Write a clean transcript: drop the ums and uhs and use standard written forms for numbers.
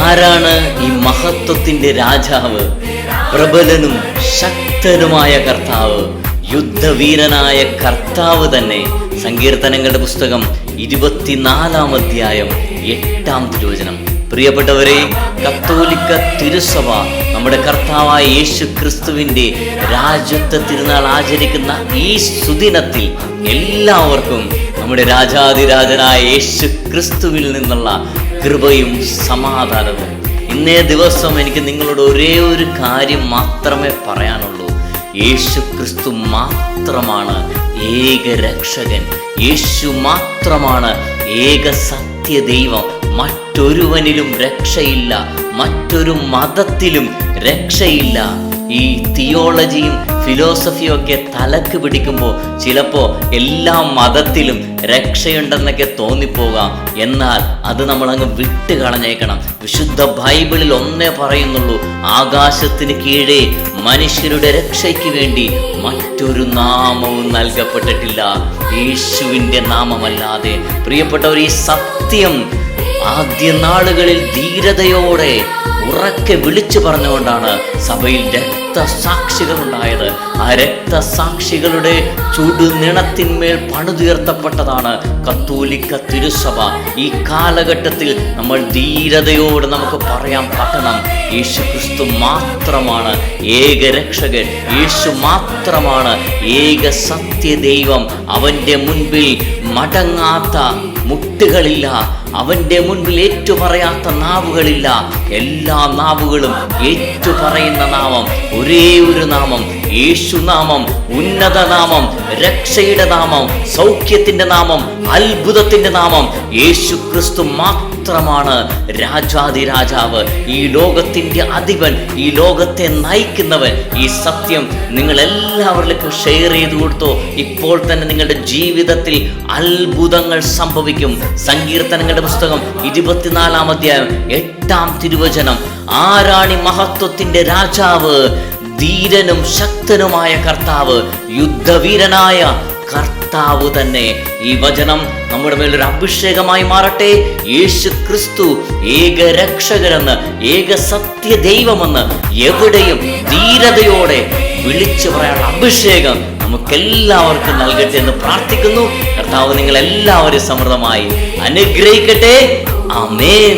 ആരാണ് ഈ മഹത്വത്തിന്റെ രാജാവ്? പ്രബലനും ശക്തനുമായ കർത്താവ്, യുദ്ധവീരനായ കർത്താവ് തന്നെ. സങ്കീർത്തനങ്ങളുടെ പുസ്തകം 24-ാം അധ്യായം 8-ാം തിരുവചനം. പ്രിയപ്പെട്ടവരെ, കത്തോലിക്ക തിരുസഭ നമ്മുടെ കർത്താവായ യേശു ക്രിസ്തുവിൻ്റെ രാജത്വ തിരുനാൾ ആചരിക്കുന്ന ഈ സുദിനത്തിൽ എല്ലാവർക്കും നമ്മുടെ രാജാതിരാജനായ യേശു ക്രിസ്തുവിൽ നിന്നുള്ള കൃപയും സമാധാനവും. ഇന്നേ ദിവസം എനിക്ക് നിങ്ങളോട് ഒരേ ഒരു കാര്യം മാത്രമേ പറയാനുള്ളൂ. യേശു ക്രിസ്തു മാത്രമാണ് ഏക രക്ഷകൻ. യേശു മാത്രമാണ് ഏക സത്യ ദൈവം. മറ്റൊരുവനിലും രക്ഷയില്ല, മറ്റൊരു മതത്തിലും രക്ഷയില്ല. ഈ തിയോളജിയും ഫിലോസഫിയും ഒക്കെ തലക്ക് പിടിക്കുമ്പോൾ ചിലപ്പോൾ എല്ലാ മതത്തിലും രക്ഷയുണ്ടെന്നൊക്കെ തോന്നിപ്പോകാം. എന്നാൽ അത് നമ്മളങ്ങ് വിട്ട് കളഞ്ഞേക്കണം. വിശുദ്ധ ബൈബിളിൽ ഒന്നേ പറയുന്നുള്ളൂ: ആകാശത്തിന് കീഴേ മനുഷ്യരുടെ രക്ഷയ്ക്ക് വേണ്ടി മറ്റൊരു നാമവും നൽകപ്പെട്ടിട്ടില്ല, യേശുവിൻ്റെ നാമമല്ലാതെ. പ്രിയപ്പെട്ടവർ, ഈ സത്യം ആദ്യ നാളുകളിൽ ധീരതയോടെ ഉറക്കെ വിളിച്ചു പറഞ്ഞുകൊണ്ടാണ് സഭയിൽ രക്തസാക്ഷികൾ ഉണ്ടായത്. ആ രക്തസാക്ഷികളുടെ ചുടുനിണത്തിന്മേൽ പണിതുയർത്തപ്പെട്ടതാണ് കത്തോലിക്ക തിരുസഭ. ഈ കാലഘട്ടത്തിൽ നമ്മൾ ധീരതയോട് നമുക്ക് പറയാൻ പറ്റണം: യേശു ക്രിസ്തു മാത്രമാണ് ഏക രക്ഷകൻ, യേശു മാത്രമാണ് ഏക സത്യ ദൈവം. അവൻ്റെ മുൻപിൽ മടങ്ങാത്ത മുട്ടുകളില്ല, അവൻ്റെ മുൻപിൽ ഏറ്റുപറയാത്ത നാവുകളില്ല. എല്ലാ നാവുകളും ഏറ്റുപറയുന്ന നാമം, ഒരേ ഒരു നാമം, യേശുനാമം. ഉന്നത നാമം, രക്ഷയുടെ നാമം, സൗഖ്യത്തിന്റെ നാമം, അത്ഭുതത്തിന്റെ നാമം. യേശു ക്രിസ്തു മാത്രമാണ് രാജാതിരാജാവ്, ഈ ലോകത്തിന്റെ അധിപൻ, ഈ ലോകത്തെ നയിക്കുന്നവൻ. ഈ സത്യം നിങ്ങൾ എല്ലാവരിലേക്കും ഷെയർ ചെയ്തു കൊടുത്തോ. ഇപ്പോൾ തന്നെ നിങ്ങളുടെ ജീവിതത്തിൽ അത്ഭുതങ്ങൾ സംഭവിക്കും. സങ്കീർത്തനങ്ങളുടെ പുസ്തകം 24-ാം അധ്യായം 8-ാം തിരുവചനം. ആരാണി മഹത്വത്തിന്റെ രാജാവ്? ധീരനും ശക്തനുമായ കർത്താവ്, യുദ്ധവീരനായ കർത്താവ് തന്നെ. ഈ വചനം നമ്മുടെ മേലൊരു അഭിഷേകമായി മാറട്ടെ. യേശു ക്രിസ്തു ഏക രക്ഷകരെന്ന്, ഏക സത്യ ദൈവമെന്ന് എവിടെയും ധീരതയോടെ വിളിച്ചു പറയാനുള്ള അഭിഷേകം നമുക്കെല്ലാവർക്കും നൽകട്ടെ എന്ന് പ്രാർത്ഥിക്കുന്നു. കർത്താവ് നിങ്ങളെല്ലാവരും സമൃദ്ധമായി അനുഗ്രഹിക്കട്ടെ. ആമേൻ.